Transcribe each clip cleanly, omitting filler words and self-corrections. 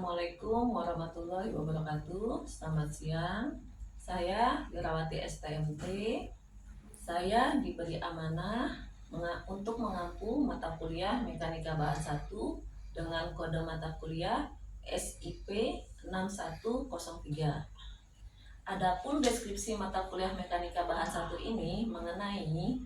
Assalamualaikum warahmatullahi wabarakatuh. Selamat siang. Saya Wirawati STMT. Saya diberi amanah untuk mengampu mata kuliah Mekanika Bahan 1 dengan kode mata kuliah SIP 6103. Adapun deskripsi mata kuliah Mekanika Bahan 1 ini mengenai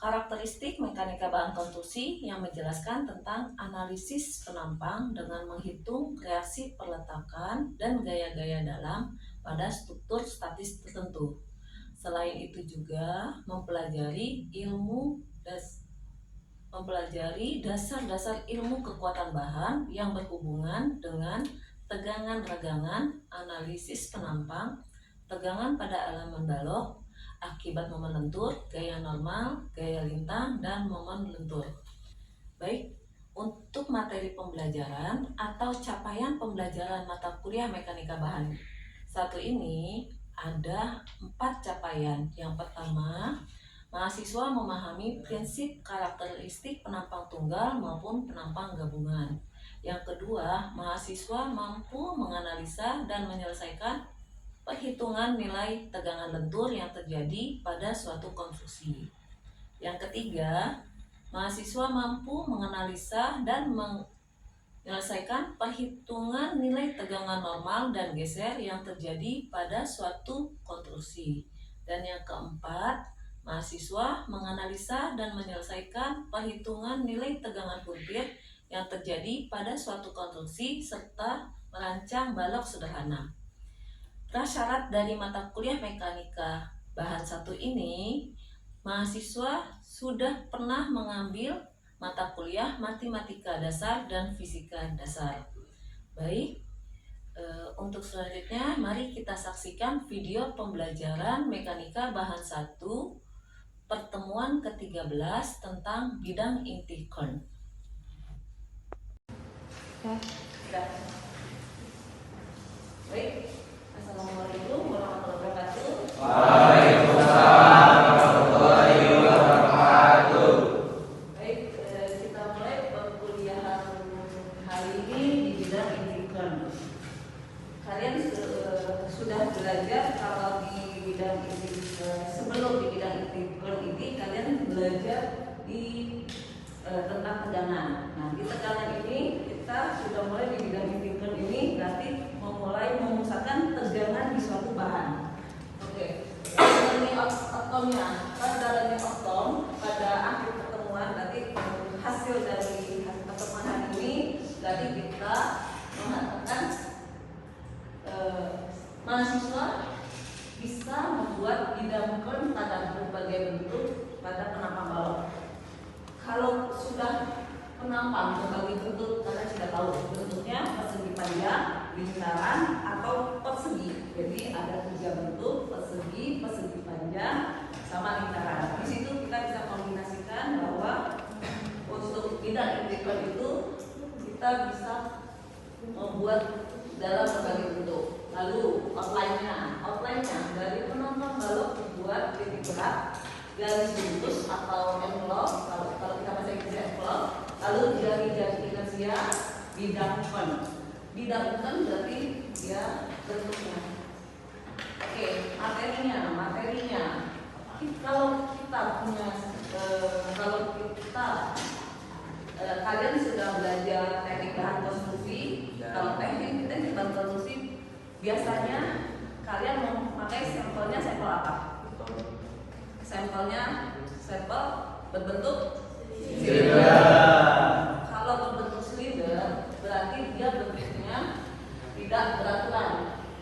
karakteristik mekanika bahan konstruksi yang menjelaskan tentang analisis penampang dengan menghitung reaksi perletakan dan gaya-gaya dalam pada struktur statis tertentu. Selain itu juga mempelajari dasar-dasar ilmu kekuatan bahan yang berhubungan dengan tegangan regangan, analisis penampang, tegangan pada elemen balok, akibat momen lentur, gaya normal, gaya lintang, dan momen lentur. Baik, untuk materi pembelajaran atau capaian pembelajaran mata kuliah Mekanika Bahan 1 ini ada 4 capaian. Yang pertama, mahasiswa memahami prinsip karakteristik penampang tunggal maupun penampang gabungan. Yang kedua, mahasiswa mampu menganalisa dan menyelesaikan perhitungan nilai tegangan lentur yang terjadi pada suatu konstruksi. Yang ketiga, mahasiswa mampu menganalisa dan menyelesaikan perhitungan nilai tegangan normal dan geser yang terjadi pada suatu konstruksi. Dan yang keempat, mahasiswa menganalisa dan menyelesaikan perhitungan nilai tegangan puntir yang terjadi pada suatu konstruksi serta merancang balok sederhana. Prasyarat dari mata kuliah Mekanika Bahan 1 ini, mahasiswa sudah pernah mengambil mata kuliah Matematika Dasar dan Fisika Dasar. Baik, untuk selanjutnya mari kita saksikan video pembelajaran Mekanika Bahan 1 pertemuan ke-13 tentang bidang inti Kern. Baik. Assalamualaikum warahmatullahi wabarakatuh. Waalaikumsalam warahmatullahi wabarakatuh. Baik, kita mulai perkuliahan hari ini di bidang inti Kern. Kalian sudah belajar kalau di bidang inti sebelum di bidang inti Kern ini kalian belajar tentang tegangan. Nah, di tegangan ini kita sudah mulai di bidang inti Kern ini berarti memulai memusatkan tegangan di suatu bahan. Oke. Learning outcome-nya pada learning outcome pada akhir pertemuan berarti hasil dari pertemuan hari ini berarti kita mengatakan mahasiswa bisa membuat bidang Kern pada berbagai bentuk pada penampang balok. Kalau sudah penampang berbagai bentuk, kalian sudah tahu bentuknya persegi panjang, lingkaran, atau persegi. Jadi ada 3 bentuk: persegi, persegi panjang, sama lingkaran. Di situ kita bisa kombinasikan bahwa untuk bidang inti Kern itu kita bisa membuat dalam berbagai bentuk. Lalu outline-nya dari penampang balok dibuat titik berat, garis lurus atau envelope, kalau kita bahasa Inggris envelope, lalu jari-jari inersia bidang Kern. Bidang Kern berarti dia bentuknya. Oke, materinya. Kalau kita punya, kalian sudah belajar teknik bahan konstruksi. Kalau teknik bahan konstruksi biasanya kalian memakai sampel apa? Sampel berbentuk silinder. Kalau berbentuk silinder berarti dia bentuknya tidak beraturan,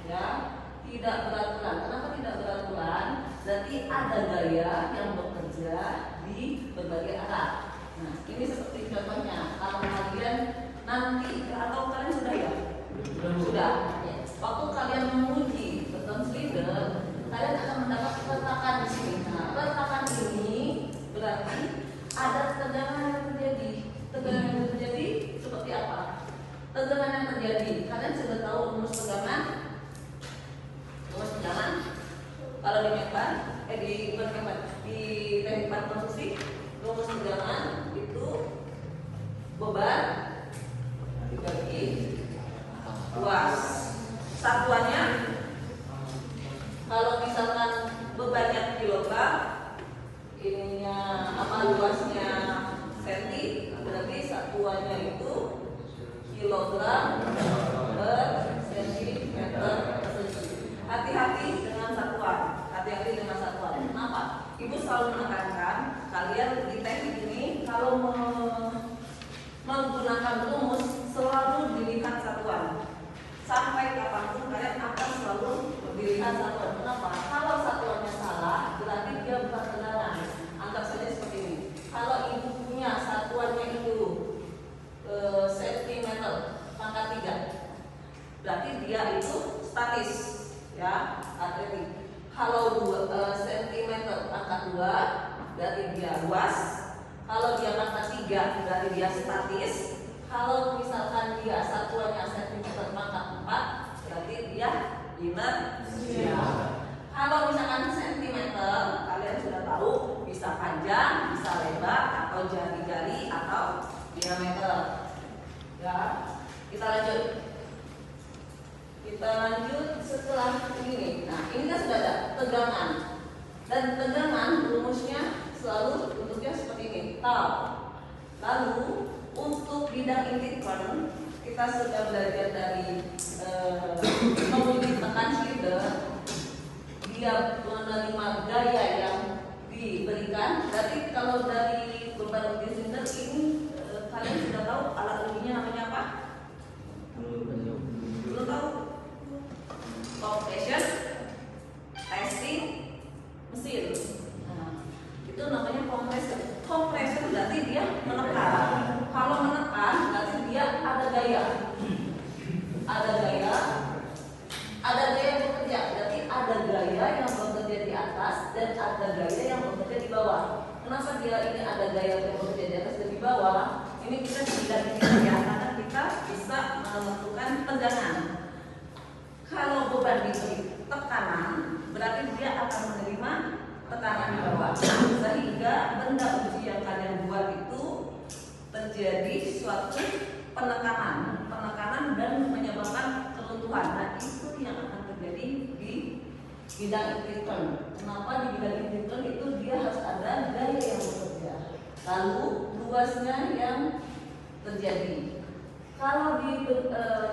ya, tidak beraturan. Kenapa tidak beraturan? Berarti ada gaya yang bekerja di berbagai arah. Nah, ini seperti contohnya. Kalau kalian nanti atau kalian sudah ya? Sudah. Waktu kalian menguji beton silinder, kalian akan mendapat peletakan di sini. Nah, peletakan ini berarti ada tegangan yang terjadi. Tegangan yang terjadi seperti apa? Tegangan yang terjadi, kalian sudah tahu rumus tegangan? Kalau di teknik bahan konstruksi, rumus tegangan itu beban dibagi luas. Satuannya kalau misalkan bebannya kilogram, ininya luasnya senti, berarti satuannya itu kilogram per sentimeter persegi. Hati-hati dengan satuan. Hati-hati dengan satuan. Kenapa? Ibu selalu menekankan kalian di teknik ini kalau menggunakan rumus selalu dilihat satuan. Sampai kapanpun kalian akan selalu dilihat satuan. Kenapa? Kalau satuannya salah, berarti dia bukan tegangan. Anggap saja seperti ini. Kalau ibu punya satuannya itu sentimeter pangkat 3, berarti dia itu statis, ya, atletik. Kalau sentimeter pangkat 2, berarti dia luas. Kalau dia pangkat 3, berarti dia statis. Kalau misalkan dia satuannya sentimeter pangkat 4, berarti dia inersial. Kalau misalkan sentimeter, kalian sudah tahu bisa panjang, bisa lebar, atau jari-jari, atau diameter. Ya, kita lanjut. Kita lanjut setelah ini. Nah, ini kan sudah ada tegangan. Dan tegangan rumusnya selalu bentuknya seperti ini, tau. Lalu untuk bidang inti current, kita sudah belajar dari menguji tekan silinder. Dia menerima gaya yang diberikan. Berarti kalau dari beban uji silinder ini kalian sudah tahu alat ujinya namanya apa? Belum tahu? Compression, testing, mesin. Nah, itu namanya compression. Compression berarti dia menekan. Kalau menekan berarti dia ada gaya. Ada gaya. Ada gaya yang bekerja. Berarti ada gaya yang bekerja di atas dan ada gaya yang bekerja di bawah. Kenapa dia ini ada gaya yang bekerja di atas dan di bawah? Ini kita tidak ya, karena kita bisa menentukan tegangan. Kalau beban diberi tekanan, berarti dia akan menerima tekanan di bawah. Sehingga benda uji yang kalian buat itu terjadi suatu penekanan dan menyebabkan keruntuhan. Nah, itu yang akan terjadi di bidang integral. Kenapa di bidang integral itu dia harus ada gaya yang bekerja. Lalu luasnya yang terjadi. Kalau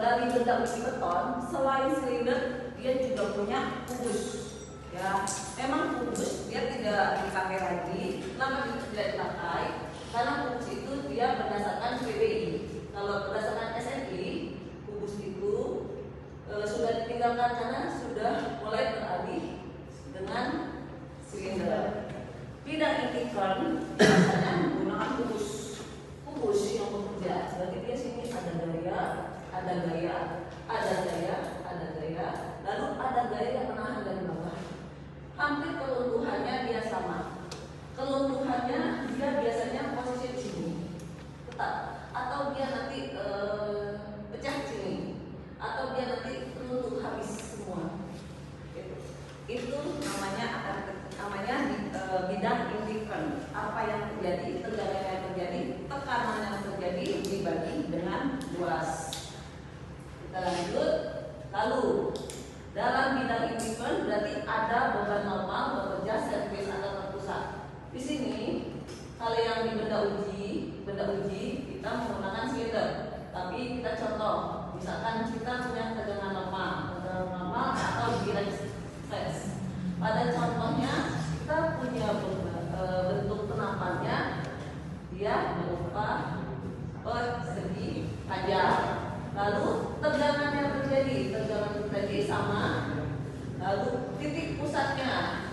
dari benda uji beton, selain silinder, dia juga punya kubus. Ya, memang kubus dia tidak dipakai lagi. Kenapa tidak dipakai? Karena kubus itu dia berdasarkan PBI. Kalau berdasarkan SNI, kubus itu sudah ditinggalkan karena sudah mulai beralih dengan silinder. Bidang inti current biasanya menggunakan kubus yang bekerja. Berarti dia sini ada gaya, lalu ada gaya yang menahan dari bawah. Hampir keluntuhannya dia sama. Keluntuhannya dia biasanya posisi di sini, tetap, atau dia nanti pecah di sini, atau dia nanti runtuh habis semua. Itu namanya bidang integral. Apa yang terjadi, tegangan yang terjadi, tekanan yang terjadi dibagi dengan luas. Kita lanjut. Lalu dalam bidang integral berarti ada beban normal bekerja servis atau terpusat. Di sini kalau yang di benda uji kita menggunakan silinder. Tapi kita contoh, misalkan kita punya tegangan normal atau bilang stres. Pada contohnya kita punya bentuk penampakannya dia berupa persegi panjang. Lalu tegangan yang terjadi sama. Lalu titik pusatnya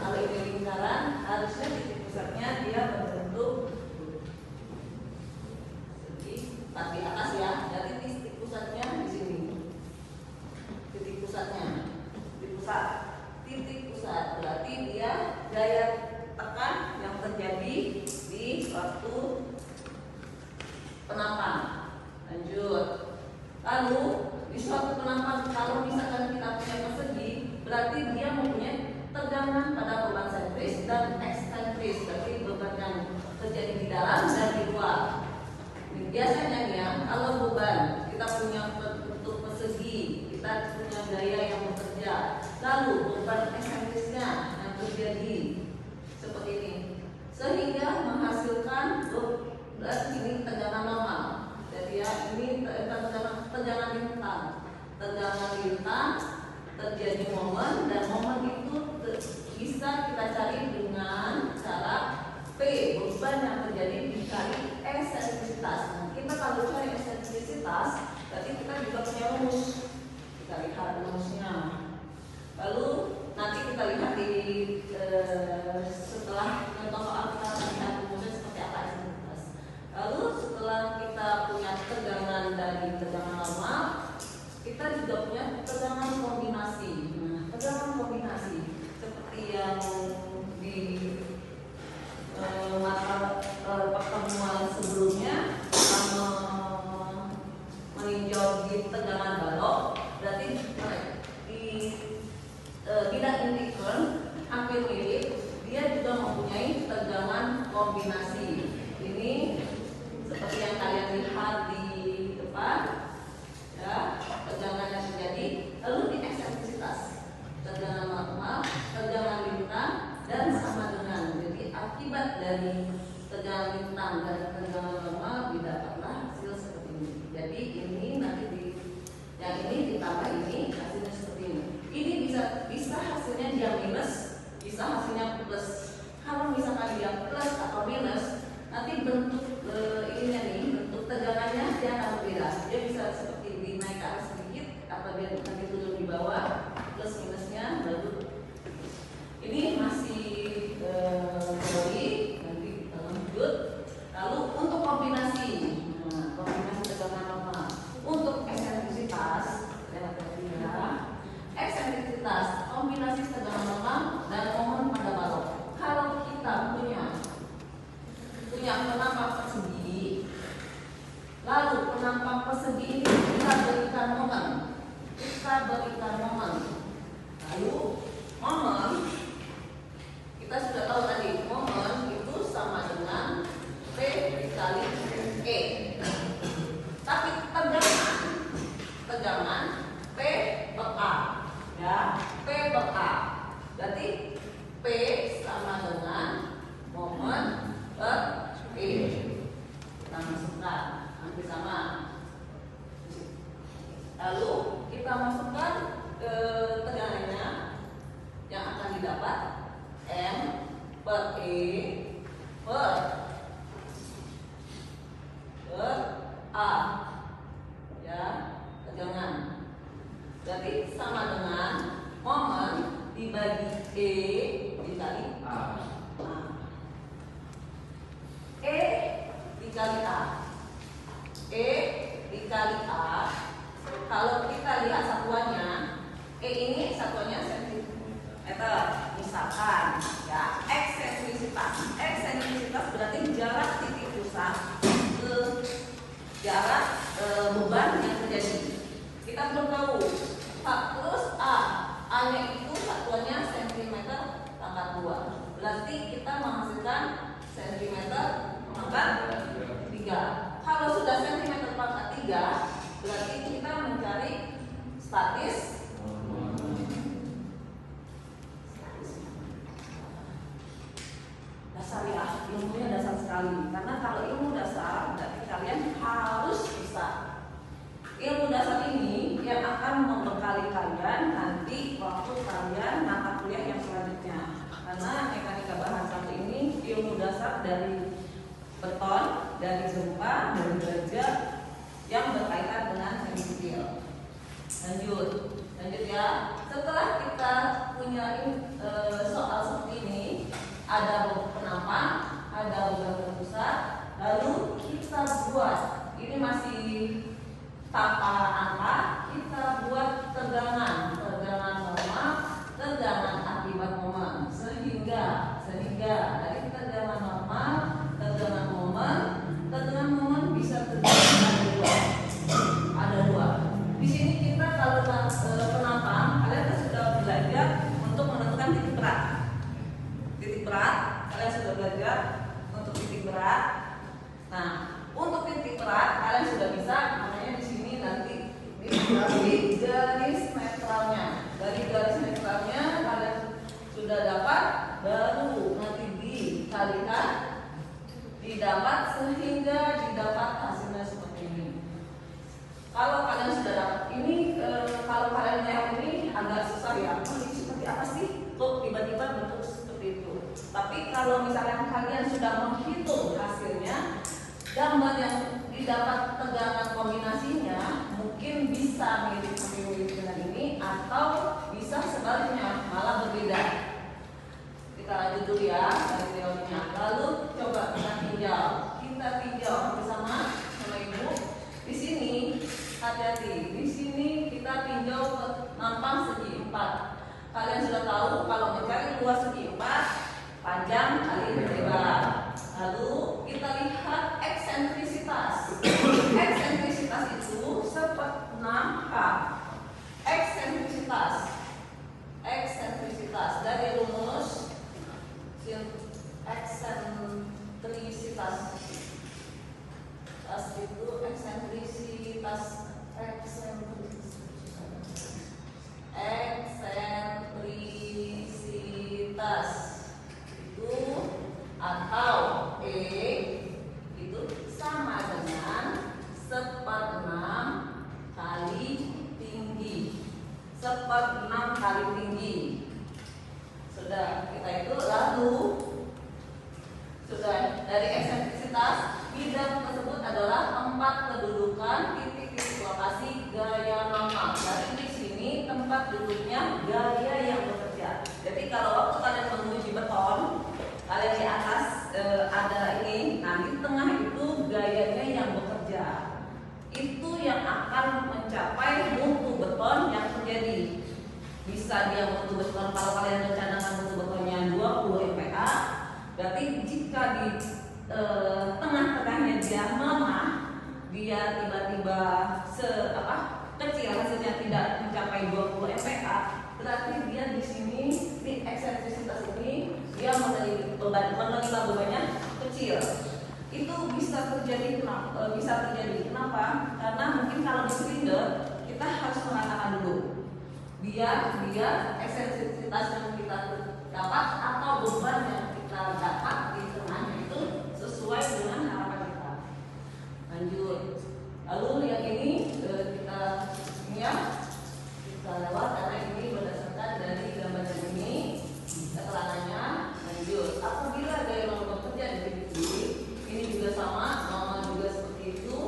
kalau ini lingkaran, harusnya titik pusatnya dia berbentuk segi, tapi atas ya. Jadi titik pusatnya di sini. Titik pusat berarti dia gaya tekan yang terjadi di suatu penampang. Lanjut. Lalu di suatu penampang kalau misalkan kita punya persegi, berarti dia mempunyai tegangan pada beban sentris dan eksentris. Berarti beban yang terjadi di dalam dan di luar. Biasanya ya, kalau beban kita punya bentuk kita punya gaya yang bekerja. Lalu beban eksentrisnya yang terjadi seperti ini, sehingga menghasilkan berarti ini tegangan normal. Jadi ya ini tegangan lintang. Tegangan lintang terjadi momen, dan momen itu bisa kita cari dengan cara P, beban yang terjadi dikali eksentrisitas. Nah, kita kalau cari eksentrisitas, berarti kita juga punya rumus. Kita lihat rumusnya. Lalu nanti kita lihat di setelah contoh soal kita lihat rumusnya seperti apa eksentrisitas. Lalu setelah kita punya tegangan dari tegangan normal, kita juga punya tegangan kombinasi. Nah, tegangan kombinasi seperti yang di mata pertemuan sebelumnya meninjau di tegangan balok, berarti di bidang indiferen hampir mirip, dia juga mempunyai tegangan kombinasi. Ini seperti yang kalian lihat di depan, ya, tegangan yang terjadi. Lalu di eksentrisitas, tegangan normal, tegangan lintang, dan sama dengan. Jadi akibat dari tegangan lintang dan tegangan normal didapatlah hasil seperti ini. Jadi ini nanti yang ini ditambah ini hasilnya seperti ini. Ini bisa hasilnya dia minus, bisa hasilnya plus. Kalau misalkan dia plus atau minus, nanti bentuk ininya nih, bentuk tegangannya dia akan berbeda. Dia bisa seperti dinaik ke atas sedikit atau dia nanti turun di bawah, plus minusnya. Lalu ini masih teori, nanti kita lanjut. Lalu untuk kombinasi, kombinasi tegangan normal. Untuk eksentrisitas, eksentrisitas kombinasi tegangan normal dan momen pada balok. Kalau kita punya penampang persegi, lalu penampang persegi ini kita berikan momen, lalu momen kita sudah tahu tadi, momen itu sama dengan P dikali E. Tapi tegangan P per A, ya, P per A. Berarti P sama dengan momen per E. Kita masukkan, hampir sama. Lalu kita masukkan ke tegangannya yang akan didapat M per E per A, ya, tegangan. Berarti sama dengan momen dibagi E dikali A. E dikali A. E dikali A. Kalau kita lihat satuannya, E ini satuannya sentimeter, misalkan, ya, eksentrisitas berarti jarak titik pusat ke jarak beban yang terjadi. Kita belum tahu. Terus A-nya itu satuannya sentimeter pangkat 2. Berarti kita menghasilkan sentimeter pangkat 3. Kalau sudah sentimeter pangkat 3, berarti kita mencari statis. Dasar ya, ilmunya dasar sekali. Karena kalau ilmu dasar, berarti kalian harus bisa. Ilmu dasar ini yang akan membekali kalian nanti waktu kalian mata kuliah yang selanjutnya. Karena mekanika bahan satu ini ilmu dasar dari beton, dari gempa, dari baja yang berkaitan dengan semi sipil. Lanjut ya. Setelah kita punya soal seperti ini, ada penampang, ada beban terpusat, lalu kita buat, ini masih tanpa angka, kita buat tegangan normal, tegangan akibat momen, sehingga dari tegangan normal, tegangan momen bisa terjadi ada dua. Di sini kita kalau penampang, kalian sudah belajar untuk Tapi kalau misalkan kalian sudah menghitung hasilnya, gambar yang didapat tegangan kombinasinya mungkin bisa mirip-mirip dengan ini atau bisa sebaliknya malah berbeda. Kita lanjut dulu ya dari teorinya. Lalu coba kita tinjau bersama ibu. Di sini hati-hati. Di sini kita tinjau ke nampang segi 4. Kalian sudah tahu kalau mencari luas segi 4, panjang kali lebar. Lalu kita lihat eksentrisitas. Eksentrisitas itu 6K. Eksentrisitas dari rumus eksentrisitas itu eksentrisitas itu atau E itu sama dengan 1/6 kali tinggi. 1/6 kali tinggi. Sudah kita itu lalu sudah dari eksentrisitas bidang tersebut adalah tempat kedudukan titik-titik lokasi gaya normal. Jadi di sini tempat duduknya gaya yang bekerja. Jadi kalau waktu kalian menguji beton, kalian di atas ada ini, nah di tengah itu gayanya yang bekerja. Itu yang akan mencapai mutu beton yang terjadi. Bisa dia mutu beton, kalau kalian rencanakan mutu betonnya 20 MPa, berarti jika di tengah-tengahnya dia melemah, dia tiba-tiba kecil, hasilnya tidak mencapai 20 MPa, berarti dia di sini di eksentrisitas ini dia menerima bebannya kecil. Itu bisa terjadi kenapa? Karena mungkin kalau di silinder kita harus mengatakan dulu biar eksentrisitas yang kita dapat atau beban yang kita dapat di tengahnya itu sesuai dengan harapan kita. Lanjut. Lalu yang ini kita lewat karena ini berdasarkan dari gambar ini keterangannya. Lanjut. Apabila gaya normal bekerja di titik ini juga sama, normal juga seperti itu.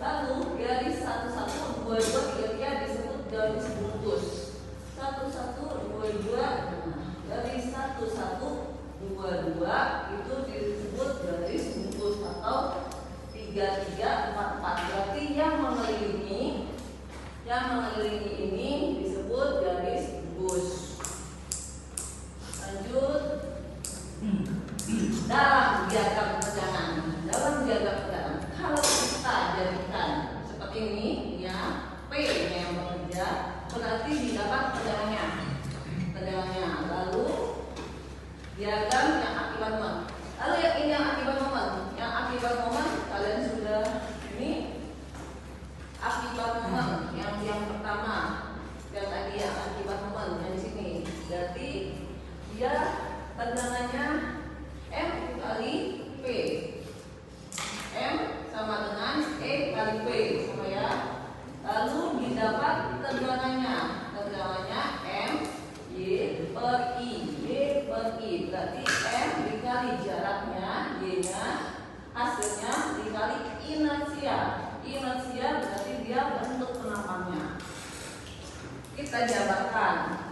Lalu garis 1, 1, 2, 2, 3, 3 disebut garis bungkus. 1, 1, 2, 2, garis 1, 1, 2, 2 itu disebut garis bungkus atau 3, 3, 4, 4. Berarti yang mengelilingi ini disebut garis bungkus. Lanjut. Dalam diagram tegangan, kalau kita jadikan seperti ini ya, P yang bekerja berarti didapat tegangannya. Lalu diagram yang akibat momen. Lalu yang ini yang akibat momen. Yang akibat momen kalian sudah ini akibat momen yang pertama. Yang tadi yang akibat momen yang di sini. Berarti dia tegangannya M kali P. M sama dengan E kali P, sama ya. Lalu didapat tegangannya M Y per I. Berarti M dikali jaraknya Y nya, hasilnya dikali inersia. Inersia berarti dia bentuk penampangnya. Kita jabarkan.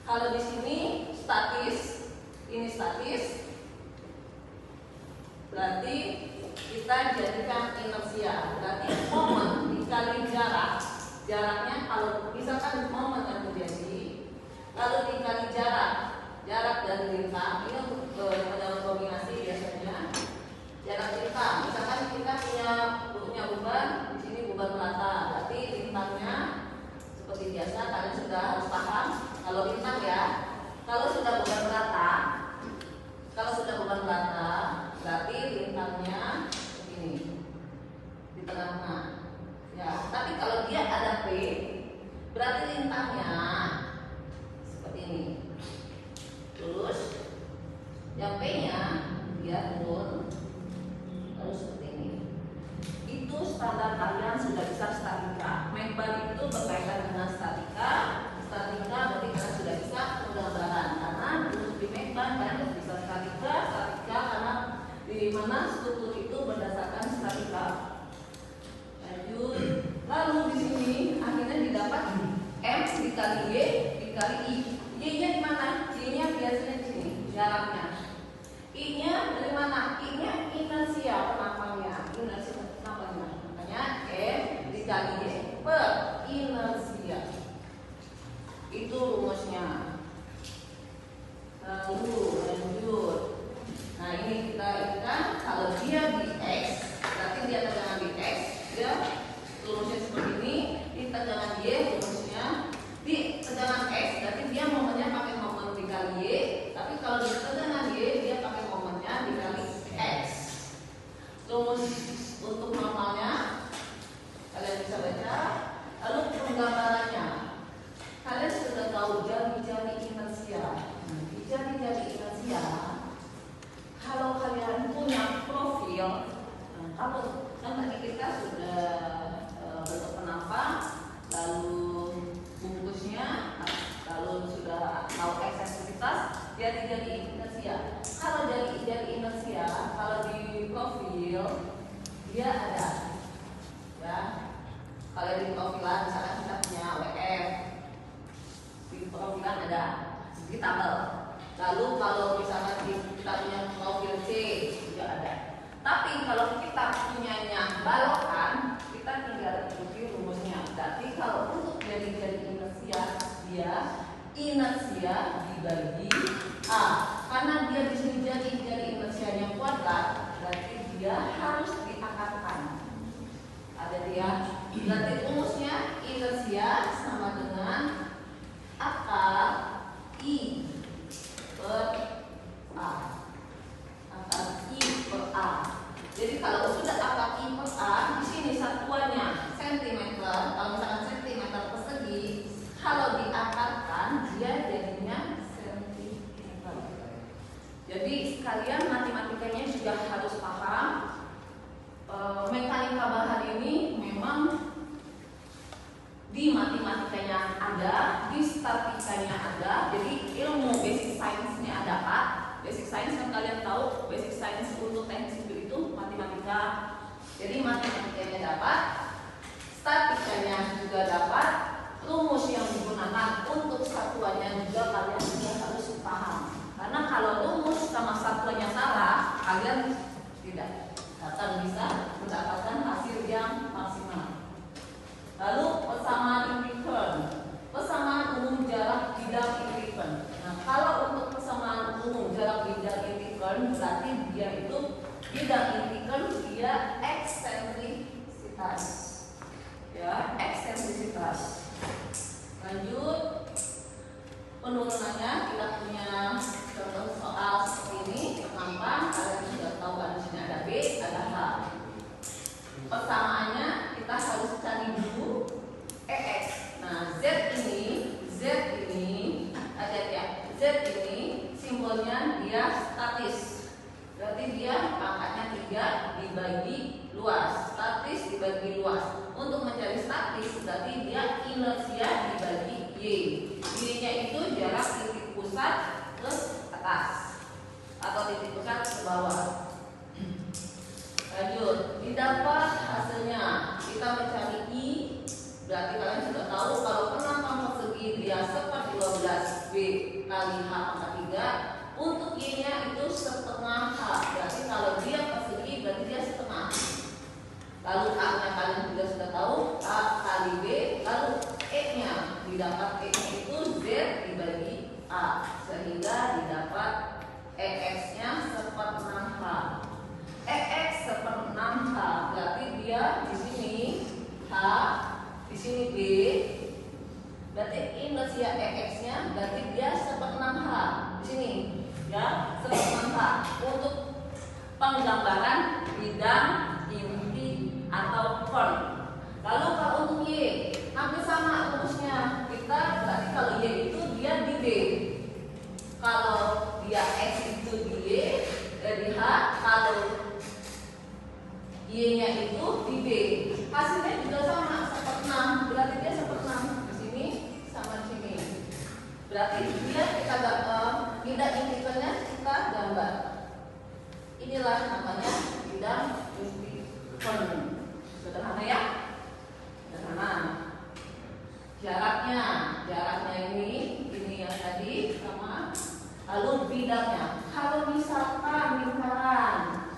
Kalau di sini statis, ini statis, berarti kita jadikan inersia. Berarti momen dikali jarak. Jaraknya kalau misalkan momen yang terjadi, lalu dikali jarak dari lintang. Ini untuk pendapat kombinasi biasanya. Jarak lintang. Misalkan kita punya beban, di sini beban rata. Berarti lintangnya seperti biasa kalian sudah harus paham. Kalau lintang ya, kalau sudah beban rata, berarti lintangnya begini di tengah-tengah. Ya, tapi kalau dia ada P, berarti lintangnya seperti ini. Lalu lanjut. Nah ini kita ingat kalau dia di X, berarti dia tegangan di X, dia rumusnya seperti ini. Di tegangan Y rumusnya di tegangan X, berarti dia momennya pakai momen dikali Y. Tapi kalau di tegangan Y dia pakai momennya dikali X. Rumus untuk normalnya kalian bisa baca. Lalu penggambarannya, kalian sudah tahu jari-jari inersia. Di jari-jari inersia, kalau kalian punya profil, kalau kan tadi kita sudah bentuk penampang, lalu bungkusnya, lalu sudah tahu eksentrisitas jari-jari inersia. Kalau jari-jari inersia, kalau di profil dia ada, ya. Kalau di profilan misalkan kita punya WF, di profilan ada di tabel. Lalu kalau misalkan kita punya profil C juga ada. Tapi kalau kita punyanya balokan, kita tinggal ikuti rumusnya. Berarti kalau untuk jari-jari inersia, dia inersia dibagi A. Karena dia di sini jari inersianya kuadrat, berarti dia harus diangkatkan. Ada dia. Berarti rumusnya inersia sama dengan akar I per A. Akar I per A. Jadi kalau sudah akar I per A, di sini satuannya cm. Kalau misalkan cm persegi, kalau diakarkan dia jadinya cm. Jadi sekalian matematikanya juga harus paham. Mekanika bahan ini memang di matematikanya ada, di statikanya ada. Jadi ilmu basic science-nya ada, Pak. Basic science kan kalian tahu, basic science untuk teknik sipil itu matematika. Jadi matematikanya dapat, statikanya juga dapat, rumus yang digunakan untuk satuannya juga kalian juga harus paham. Karena kalau rumus sama satuannya salah, kalian tidak akan bisa mendapatkan hasil yang maksimal. Lalu persamaan integral, persamaan umum jarak bidang integral. Nah, kalau untuk persamaan umum jarak bidang integral, berarti dia itu bidang integral dia eksentrisitas. Ya, eksentrisitas. Lanjut penurunannya, kita punya contoh soal seperti ini. Gampang, kalian sudah tahu kan di sini ada B, ada H. Persamaannya kita harus cari dulu EX. Nah, Z ini ada ya. Z ini simbolnya dia statis. Berarti dia pangkatnya 3 dibagi luas. Statis dibagi luas. Untuk mencari statis berarti dia inersia dibagi Y. Y-nya itu jarak titik pusat ke atas atau titik pusat ke bawah. Lanjut, didapat hasilnya. Kita mencari I, berarti kalian sudah tahu kalau penampang persegi dia 1/12 B kali H pangkat 3. Untuk Y-nya itu setengah H. Berarti kalau dia persegi berarti dia setengah. Lalu H-nya kalian juga sudah tahu, A kali B. Lalu E-nya didapat, E-nya itu Z dibagi A, sehingga didapat EX-nya 1/6 H. EX 1/6 H, berarti dia di sini H, di sini B. Berarti inersia EX-nya berarti dia 1/6 H. Di sini ya, 1/6 H. Untuk penggambaran bidang inti atau kon. Lalu kalau untuk Y hampir sama rumusnya. Kita berarti kalau Y itu dia di B. Kalau dia X itu di Y, di H. Kalau Y-nya itu di B. Hasilnya juga sama 1/6. Berarti dia 1/6 di sini sama di sini. Berarti dia kita bidang integralnya kita gambar. Inilah namanya bidang integral. Sederhana ya? Sederhana. Jaraknya ini yang tadi sama. Lalu bidangnya. Kalau misalkan lingkaran,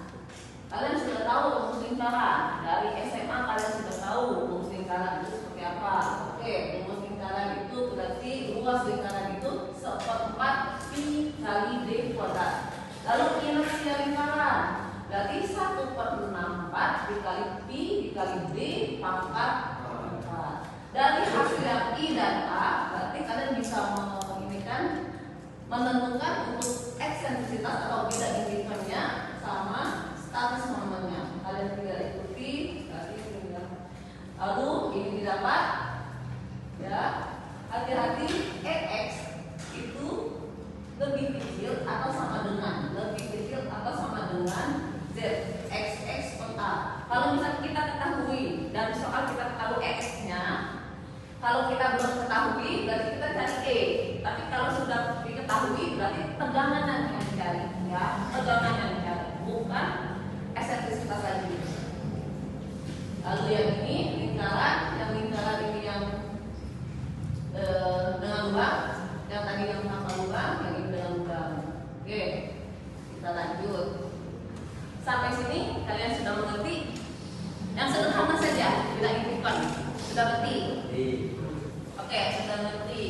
kalian sudah tahu rumus lingkaran. Dari SMA kalian sudah tahu rumus lingkaran itu seperti apa. Oke, rumus lingkaran itu berarti luas lingkaran itu 1/4 pi dikali D kuadrat. Lalu inersia lingkaran, berarti 1/64 dikali Pi dikali D pangkat 4. Dari hasil yang I dan A, berarti kalian bisa menentukan untuk eksentrisitas atau bidang indikatornya sama status momennya. Kalian tinggal ikuti, lalu ini didapat, ya. Hati-hati, EX itu lebih kecil atau sama dengan Z, XX per A. Kalau misalnya kita ketahui dari soal kita tahu X-nya, kalau kita belum ketahui berarti kita cari E. Tapi kalau sudah diketahui berarti tegangan yang dicari, ya, tegangan yang dicari, bukan eksentrisitas lagi. Lalu yang ini lingkaran ini yang dengan lubang, yang tadi yang tanpa lubang, yang ini dengan lubang. Oke, kita lanjut. Sampai sini kalian sudah mengerti? Yang sederhana saja, kita infokan. Sudah mengerti? Oke, sudah mengerti.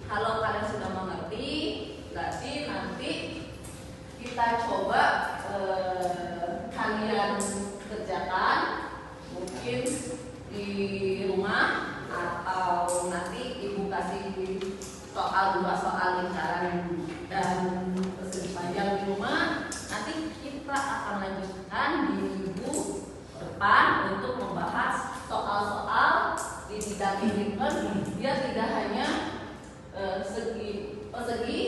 Kalau kalian sudah mengerti, berarti nanti kita coba kalian kerjakan mungkin di rumah atau nanti ibu kasih soal 2 soal lingkaran dan persegi panjang di rumah. Nanti kita akan lanjutkan di minggu depan untuk membahas soal-soal di bidang indikator. Dia tidak hanya persegi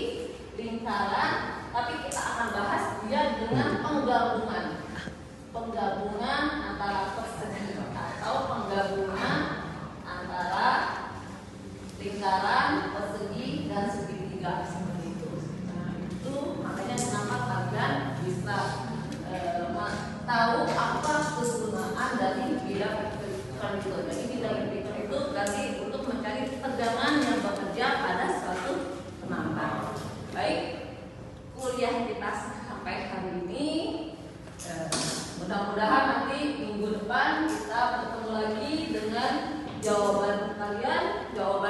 lingkaran, tapi kita akan bahas dia dengan penggabungan antara persegi atau penggabungan antara lingkaran, persegi dan segitiga seperti itu. Nah, itu makanya kenapa kalian bisa tahu apa kegunaan dari bidang indikator itu. Jadi bidang indikator itu berarti untuk mencari tegangan yang bekerja pada suatu penambang. Baik, kuliah kita sampai hari ini. Mudah-mudahan nanti minggu depan kita bertemu lagi dengan jawaban kalian, jawaban